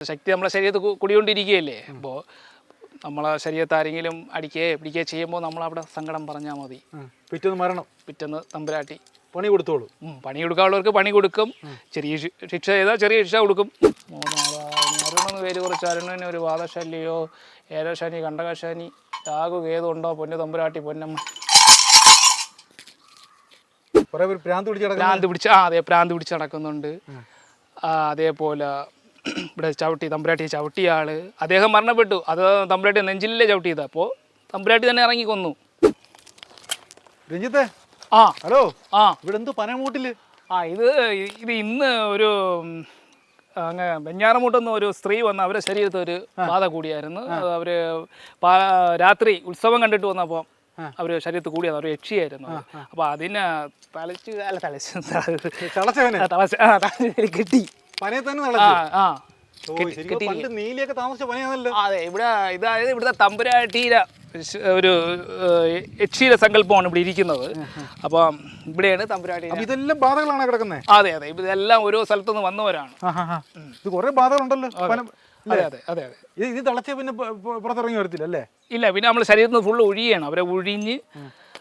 ശക്തി നമ്മളെ ശരീരത്ത് കുടികൊണ്ടിരിക്കുകയല്ലേ. അപ്പോൾ നമ്മളെ ശരീരത്ത് ആരെങ്കിലും അടിക്കുകയോ പിടിക്കുകയോ ചെയ്യുമ്പോൾ നമ്മളവിടെ സങ്കടം പറഞ്ഞാൽ മതി. പിറ്റേന്ന് തമ്പുരാട്ടി പണി കൊടുത്തോളൂ. പണി കൊടുക്കാനുള്ളവർക്ക് പണി കൊടുക്കും. ചെറിയ ശിക്ഷ ചെയ്താൽ ചെറിയ ശിക്ഷ കൊടുക്കും. അരുണെന്ന് പേര് കുറച്ച് അരുണിന് ഒരു വാദശല്യോ ഏരശനി കണ്ടകശനി രാഹു കേതുണ്ടോ പൊന്നു തമ്പുരാട്ടി പൊന്നമ്മ ഭ്രാന്ത് പിടിച്ച് നടക്കുന്നുണ്ട്. അതേപോലെ ഇവിടെ തമ്പുരാട്ടി ചവിട്ടിയ ആള് അദ്ദേഹം മരണപ്പെട്ടു. അത് തമ്പുരാട്ടി നെഞ്ചിലേ ചവിട്ടിയത്. അപ്പോൾ തമ്പുരാട്ടി തന്നെ ഇറങ്ങി കൊന്നു. രഞ്ജിത്തെ, ഹലോ. ഇവിടെ എന്തോ പനമൂട്ടില് ഇത് ഇന്ന് ഒരു അങ്ങ് വെഞ്ഞാറമൂട്ടെന്ന് ഒരു സ്ത്രീ വന്ന് അവരുടെ ശരീരത്ത് ഒരു ബാധ കൂടിയായിരുന്നു. അവര് രാത്രി ഉത്സവം കണ്ടിട്ട് വന്നപ്പോൾ അവര് ശരീരത്ത് കൂടിയത് അവർ യക്ഷിയായിരുന്നു. അപ്പൊ അതിനെ കെട്ടി അതെ ഇവിടെ ഇതായത് ഇവിടുത്തെ തമ്പുരാട്ടിയുടെ ഒരു യക്ഷിയുടെ സങ്കല്പമാണ് ഇവിടെ ഇരിക്കുന്നത്. അപ്പൊ ഇവിടെയാണ് തമ്പുരാട്ടി. ഇതെല്ലാം ബാധകളാണ് കിടക്കുന്നത്. അതെ അതെ, ഇതെല്ലാം ഓരോ സ്ഥലത്തുനിന്ന് വന്നവരാണ്. ഇത് കുറെ ബാധകളുണ്ടല്ലോ. അതെ അതെ അതെ അതെ. ഇത് തിളച്ച പിന്നെ പുറത്തിറങ്ങി വരത്തില്ല അല്ലേ? ഇല്ല, പിന്നെ നമ്മൾ ശരീരത്തിൽ നിന്ന് ഫുള്ള് ഒഴിയണം. അവരെ ഒഴിഞ്ഞ്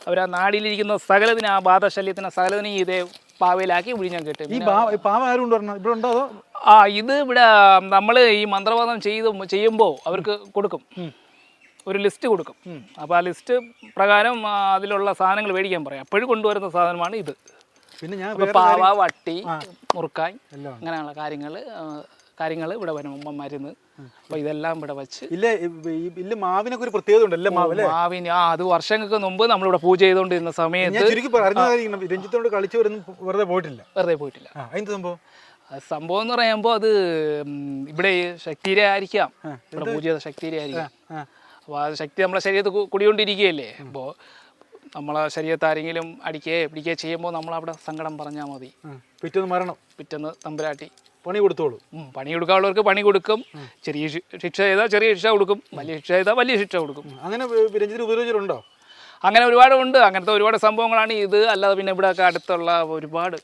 അവരാ നാടിലിരിക്കുന്ന സകലത്തിന് ആ ബാധശല്യത്തിന് സകലത്തിന് ഇതേ പാവയിലാക്കി ഒഴിഞ്ഞാൽ കിട്ടും. ഈ പാവ ആരും കൊണ്ടുവരണം? ഇവിടെ ഉണ്ടോ അതോ? ഇത് ഇവിടെ നമ്മൾ ഈ മന്ത്രവാദം ചെയ്യുമ്പോൾ അവർക്ക് കൊടുക്കും, ഒരു ലിസ്റ്റ് കൊടുക്കും. അപ്പോൾ ആ ലിസ്റ്റ് പ്രകാരം അതിലുള്ള സാധനങ്ങൾ മേടിക്കാൻ പറയാം. അപ്പോഴും കൊണ്ടുവരുന്ന സാധനമാണ് ഇത്. പിന്നെ ഞാൻ പാവ, വട്ടി, മുറുക്കായ് അങ്ങനെയുള്ള കാര്യങ്ങൾ ഇവിടെ വരും. മരുന്ന്. അപ്പൊ ഇതെല്ലാം ഇവിടെ വെച്ച് മാവിനൊക്കെ ഒരു പ്രത്യേകത ഉണ്ടല്ലേ? മാവിന് അത് വർഷങ്ങൾക്ക് മുമ്പ് നമ്മളിവിടെ പൂജ ചെയ്തുകൊണ്ടിരുന്ന സമയത്ത് രഞ്ജിത്തോട് കളിച്ചു വെറുതെ പോയിട്ടില്ല. സംഭവം എന്ന് പറയുമ്പോൾ അത് ഇവിടെ ശക്തിരെ ആയിരിക്കാം, ഇവിടെ പൂജ ചെയ്ത ശക്തിരെ ആയിരിക്കാം. അപ്പോൾ ആ ശക്തി നമ്മളെ ശരീരത്ത് കുടികൊണ്ടിരിക്കുകയല്ലേ. അപ്പോൾ നമ്മളെ ശരീരത്ത് ആരെങ്കിലും അടിക്കുകയോ പിടിക്കുകയോ ചെയ്യുമ്പോൾ നമ്മളവിടെ സങ്കടം പറഞ്ഞാൽ മതി. പിറ്റേന്ന് തമ്പുരാട്ടി പണി കൊടുത്തോളൂ. പണി കൊടുക്കാനുള്ളവർക്ക് പണി കൊടുക്കും. ചെറിയ ശിക്ഷ ചെയ്താൽ ചെറിയ ശിക്ഷ കൊടുക്കും. വലിയ ശിക്ഷ ചെയ്താൽ വലിയ ശിക്ഷ കൊടുക്കും. അങ്ങനെ ഉപയോഗിച്ചിട്ടുണ്ടോ? അങ്ങനെ ഒരുപാടുണ്ട്. അങ്ങനത്തെ ഒരുപാട് സംഭവങ്ങളാണ് ഇത്. അല്ലാതെ പിന്നെ ഇവിടെ ഒക്കെ അടുത്തുള്ള ഒരുപാട്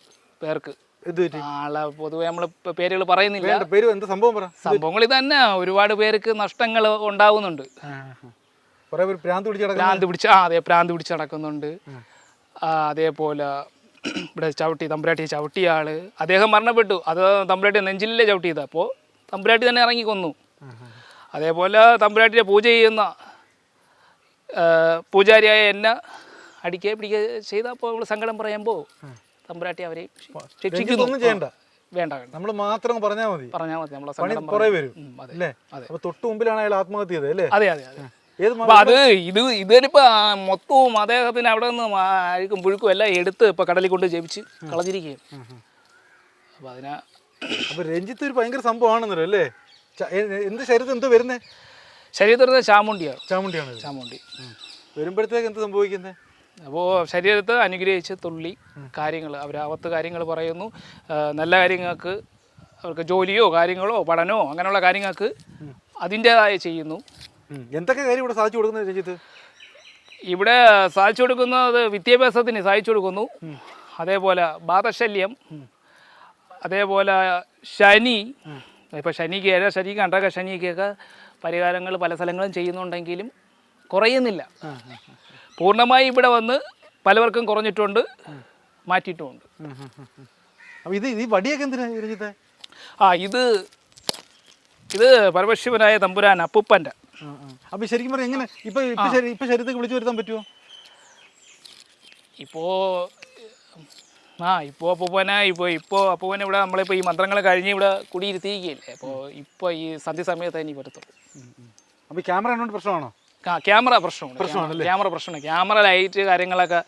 പേർക്ക് പൊതുവെ നമ്മൾ പേരുകൾ പറയുന്നില്ല. സംഭവങ്ങൾ ഇത് തന്നെ ഒരുപാട് പേർക്ക് നഷ്ടങ്ങൾ ഉണ്ടാവുന്നുണ്ട്. ഭ്രാന്ത് പിടിച്ച് നടക്കുന്നുണ്ട്. അതേപോലെ ഇവിടെ തമ്പുരാട്ടി ചവിട്ടിയ ആള് അദ്ദേഹം മരണപ്പെട്ടു. അത് തമ്പുരാട്ടി നെഞ്ചിലേ ചവിട്ടിയത്. അപ്പോൾ തമ്പുരാട്ടി തന്നെ ഇറങ്ങി കൊന്നു. അതേപോലെ തമ്പുരാട്ടിയെ പൂജ ചെയ്യുന്ന പൂജാരിയായ എന്നെ അടിക്കുകയോ പിടിക്കുകയോ ചെയ്താൽ അപ്പോൾ നമ്മൾ സങ്കടം പറയുമ്പോൾ തമ്പുരാട്ടി അവരെ ശിക്ഷിക്കുന്നു. വേണ്ട, നമ്മൾ മാത്രം പറഞ്ഞാൽ മതി. നമ്മളെ തൊട്ട് മുമ്പിലാണ് അയാൾ ആത്മഹത്യ ചെയ്തത് അല്ലേ? അതെ അതെ അതെ. അത് ഇതിനിപ്പോ മൊത്തവും അദ്ദേഹത്തിന് അവിടെ നിന്ന് അഴുക്കും പുഴുക്കും എല്ലാം എടുത്ത് ഇപ്പൊ കടലിൽ കൊണ്ട് ജപിച്ച് കളഞ്ഞിരിക്കുകയും. അപ്പൊ രഞ്ജിത്ത് ഒരു ഭയങ്കര സംഭവമാണെന്നല്ലോ അല്ലേ? എന്ത് ശരീരത്തിൽ എന്തോ വരുന്നേ? ശരീരത്തിൽ ചാമുണ്ടിയാണ്. ചാമുണ്ടി വരുമ്പോഴത്തേക്ക് എന്ത് സംഭവിക്കുന്നത്? അപ്പോൾ ശരീരത്ത് അനുഗ്രഹിച്ച് തുള്ളി കാര്യങ്ങൾ അവരാവത്ത് കാര്യങ്ങൾ പറയുന്നു. നല്ല കാര്യങ്ങൾക്ക് അവർക്ക് ജോലിയോ കാര്യങ്ങളോ പഠനമോ അങ്ങനെയുള്ള കാര്യങ്ങൾക്ക് അതിൻ്റെതായ ചെയ്യുന്നു. എന്തൊക്കെ കാര്യം ഇവിടെ സാധിച്ചു കൊടുക്കുന്നത് രഞ്ജിത്ത്? ഇവിടെ സാധിച്ചു കൊടുക്കുന്നത് വിദ്യാഭ്യാസത്തിന് സാധിച്ചു കൊടുക്കുന്നു. അതേപോലെ ബാധശല്യം, അതേപോലെ ശനി. ഇപ്പോൾ ശനിക്ക് കണ്ടക ശനിക്കൊക്കെ പരിഹാരങ്ങൾ പല സ്ഥലങ്ങളും ചെയ്യുന്നുണ്ടെങ്കിലും കുറയുന്നില്ല. പൂർണ്ണമായി ഇവിടെ വന്ന് പലവർക്കും കുറഞ്ഞിട്ടുണ്ട്, മാറ്റിയിട്ടുമുണ്ട്. ഈ വടിയൊക്കെ എന്തിനാ രഞ്ജിത്തെ? ഇത് പരമശിവനായ തമ്പുരാൻ അപ്പൂപ്പൻ്റെ. അപ്പൊ ശരിക്കും പറയാം എങ്ങനെ ഇപ്പൊ ശരീരത്തേക്ക് വിളിച്ചു വരുത്താൻ പറ്റുമോ? ഇപ്പോ അപ്പൂപ്പനെ ഇവിടെ നമ്മളിപ്പോ ഈ മന്ത്രങ്ങൾ കഴിഞ്ഞ് ഇവിടെ കുടിയിരുത്തിയിരിക്കുകയല്ലേ. അപ്പോൾ ഇപ്പൊ ഈ സന്ധ്യ സമയത്ത് ഇനി പറ്റത്തുള്ളൂ. അപ്പൊ ക്യാമറ പ്രശ്നമാണോ? ക്യാമറ പ്രശ്നമാണ്. ക്യാമറ ലൈറ്റ് കാര്യങ്ങളൊക്കെ,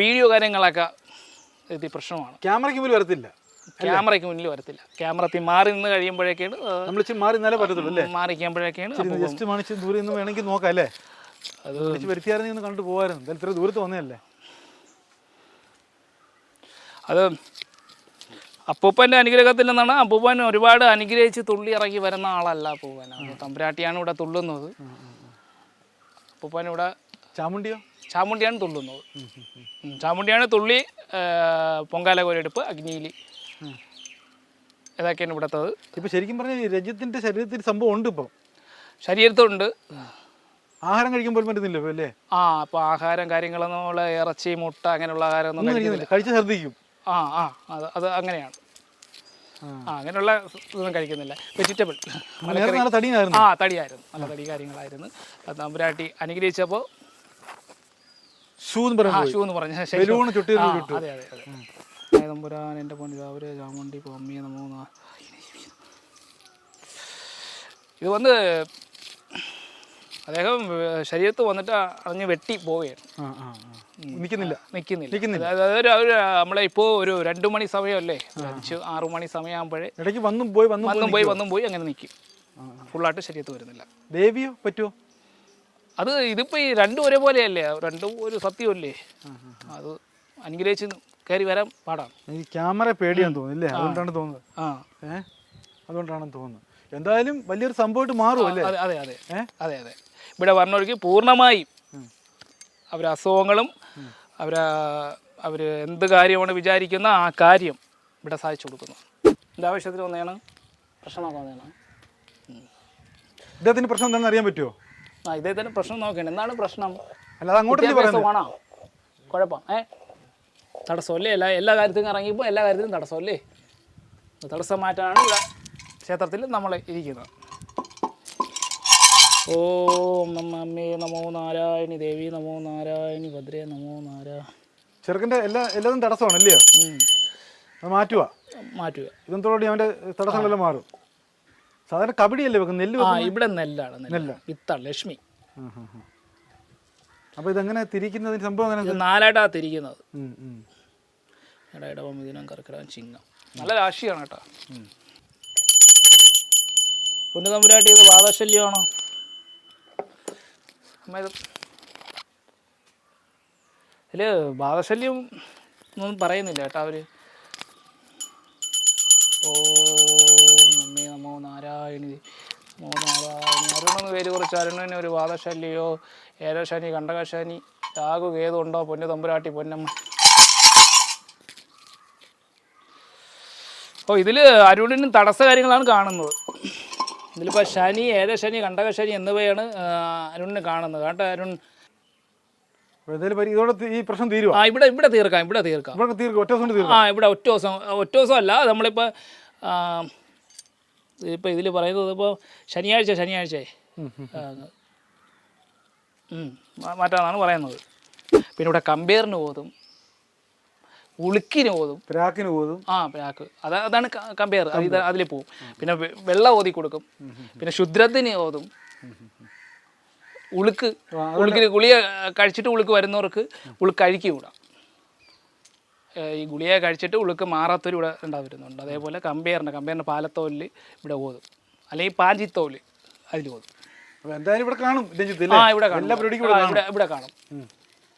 വീഡിയോ കാര്യങ്ങളൊക്കെ ഇത് പ്രശ്നമാണ്. ക്യാമറയ്ക്ക് മുന്നിൽ വരത്തില്ല. ക്യാമറ മാറി നിന്ന് കഴിയുമ്പോഴേക്കാണ് ദൂരെ നിന്ന് വേണമെങ്കിൽ നോക്കാം അല്ലേ? അത് വരുത്തിയായിരുന്നു കണ്ടു പോകായിരുന്നു. ഇത്ര ദൂരത്ത് വന്നതല്ലേ? അത് അപ്പൂപ്പൻ്റെ അനുഗ്രഹത്തിൽ നിന്നാണ്. അപ്പൂപ്പൻ ഒരുപാട് അനുഗ്രഹിച്ച് തുള്ളി ഇറങ്ങി വരുന്ന ആളല്ല അപ്പൂപ്പൻ. തമ്പുരാട്ടിയാണ് ഇവിടെ തുള്ളുന്നത്. അപ്പൂപ്പൻ ഇവിടെ ചാമുണ്ടിയാണ് തുള്ളുന്നത്. ചാമുണ്ടിയാണ് തുള്ളി പൊങ്കാല കോരെടുപ്പ് അഗ്നിയിൽ ഇതൊക്കെയാണ് ഇവിടുത്തത്. ഇപ്പൊ ശരിക്കും പറഞ്ഞാൽ രഞ്ജിത്തിന്റെ ശരീരത്തിൽ സംഭവം ഉണ്ട് ഇപ്പൊ ശരീരത്തുണ്ട്. ആഹാരം കഴിക്കുമ്പോൾ പറ്റുന്നില്ല ഇപ്പൊ അല്ലേ? അപ്പോൾ ആഹാരം കാര്യങ്ങളൊന്നും ഉള്ള ഇറച്ചി മുട്ട അങ്ങനെയുള്ള ആഹാരമൊന്നും കഴിക്കുന്നില്ല. കഴിച്ച് ഛർദ്ദിക്കും. അത് അങ്ങനെയാണ്. അങ്ങനെയുള്ള ഇതൊന്നും കഴിക്കുന്നില്ല. വെജിറ്റബിൾ തടിയായിരുന്നു. തടിയായിരുന്നു, നല്ല തടി കാര്യങ്ങളായിരുന്നു. തമ്പുരാട്ടി അനുഗ്രഹിച്ചപ്പോൾ ഷൂ എന്ന് പറഞ്ഞ അതെ അതെ അതെ. തമ്പുരാൻ എൻ്റെ പൊന്നിതാവര് ചാമുണ്ടി അമ്മിയെ നമോ. ഇത് വന്ന് അദ്ദേഹം ശരീരത്ത് വന്നിട്ട് അറിഞ്ഞ് വെട്ടി പോവുകയാണ്. നിൽക്കുന്നില്ല. അതായത് നമ്മളെ ഇപ്പോൾ ഒരു 2 മണി സമയമല്ലേ, 5-6 മണി സമയമാകുമ്പോഴേ ഇടയ്ക്ക് വന്നും പോയി അങ്ങനെ നിൽക്കും. ഫുള്ളായിട്ട് ശരീരത്ത് വരുന്നില്ല. ദേവിയോ പറ്റുമോ? അത് ഇതിപ്പോൾ ഈ രണ്ടും ഒരേപോലെയല്ലേ, രണ്ടും ഒരു സത്യമല്ലേ. അത് അനുഗ്രഹിച്ച് കയറി വരാൻ പാടാണ്. ഈ ക്യാമറ പേടിയാന്ന് തോന്നുന്നില്ലേ? അതുകൊണ്ടാണ് തോന്നുന്നത്. അതുകൊണ്ടാണെന്ന് തോന്നുന്നു. എന്തായാലും വലിയൊരു സംഭവമായിട്ട് മാറും അല്ലേ? അതെ അതെ അതെ അതെ. ഇവിടെ വന്നവർക്ക് പൂർണ്ണമായും അവരെ അസുഖങ്ങളും അവർ എന്ത് കാര്യമാണ് വിചാരിക്കുന്ന ആ കാര്യം ഇവിടെ സാധിച്ചു കൊടുക്കുന്നു. എൻ്റെ ആവശ്യത്തിന് വന്നതാണ്, പ്രശ്നമാക്കാൻ വന്നതാണ്. ഇദ്ദേഹത്തിന് പ്രശ്നം എന്താണെന്ന് അറിയാൻ പറ്റുമോ? ഇദ്ദേഹത്തിന് പ്രശ്നം നോക്കണം. എന്താണ് പ്രശ്നം? അല്ലാതെ അങ്ങോട്ട് കുഴപ്പം തടസ്സമല്ലേ? എല്ലാ കാര്യത്തിനും ഇറങ്ങിയപ്പോൾ എല്ലാ കാര്യത്തിനും തടസ്സമല്ലേ? തടസ്സം മാറ്റാനാണ് ഇവിടെ ക്ഷേത്രത്തിൽ നമ്മൾ ഇരിക്കുന്നത്. ഓം അമ്മേ നമോ നാരായണി, ദേവി നമോ നാരായണി, ഭദ്രേ നമോ നാരായണി. ചെറുക്കൻ്റെ എല്ലാതും തടസ്സമാണല്ലേ? അത് മാറ്റുക. ഇതെന്തോടെ അവൻ്റെ തടസ്സങ്ങളെല്ലാം മാറും. സാധാരണ കബഡിയല്ലേ വെക്കും? നെല്ല്. ഇവിടെ നെല്ലാണ്, വിത്താണ്, ലക്ഷ്മി. അപ്പോൾ ഇതെങ്ങനെ തിരിക്കുന്നതിന് സംഭവം അങ്ങനെ? 4ആയിട്ടാണ് തിരിക്കുന്നത്. ഇടവം മിഥുനം കർക്കിടകം ചിങ്ങം. നല്ല രാശിയാണ് കേട്ടോ. പൊന്നുതമ്പുരാട്ടി, ഇത് വാദശല്യമാണോ? ഇതിൽ വാദശല്യം ഒന്നും പറയുന്നില്ല കേട്ടോ അവർ. ഓം അമ്മേ നമോ നാരായണി നമോ നാരായണി. അരുണെന്ന് പേര് കുറിച്ച് അരുണിന് ഒരു വാദശല്യോ ഏരശനി കണ്ടകശനി രാഹു കേതു ഉണ്ടോ? പൊന്നു തമ്പുരാട്ടി പൊന്നമ്മ. ഇതിൽ അരുണിനും തടസ്സ കാര്യങ്ങളാണ് കാണുന്നത്. ഇതിലിപ്പോൾ ശനി, ഏഴശനി, കണ്ടകശനി എന്നിവയാണ് അരുണിന് കാണുന്നത് കേട്ടോ. അരുൺ ഈ പ്രശ്നം തീരുവോ? ഇവിടെ തീർക്കാം. ഇവിടെ ഒറ്റ ദിവസം അല്ല. നമ്മളിപ്പോൾ ഇതിൽ പറയുന്നത് ഇപ്പോൾ ശനിയാഴ്ച മാറ്റാന്നാണ് പറയുന്നത്. പിന്നെ ഇവിടെ കമ്പയറിന് പോതും, ഉളുക്കിന് പോതും, പ്രാക്കിന് പോതും. പ്രാക്ക് അതാണ് കമ്പയർ. അതിൽ പോവും. പിന്നെ വെള്ളം ഓതി കൊടുക്കും. പിന്നെ ശുദ്രത്തിന് ഓതും. ഉളുക്കിന് ഗുളിക കഴിച്ചിട്ട് ഉളുക്ക് വരുന്നവർക്ക് ഉളുക്ക് അഴിക്കൂടാ. ഈ ഗുളിക കഴിച്ചിട്ട് ഉളുക്ക് മാറാത്തൊരു ഇവിടെ ഉണ്ടാവുന്നുണ്ട്. അതേപോലെ കമ്പയറിൻ്റെ പാലത്തോലിൽ ഇവിടെ ഓതും, അല്ലെങ്കിൽ പാഞ്ചിത്തോല് അതിൽ ഓതും. എന്തായാലും ഇവിടെ കാണും. ഇവിടെ കാണും.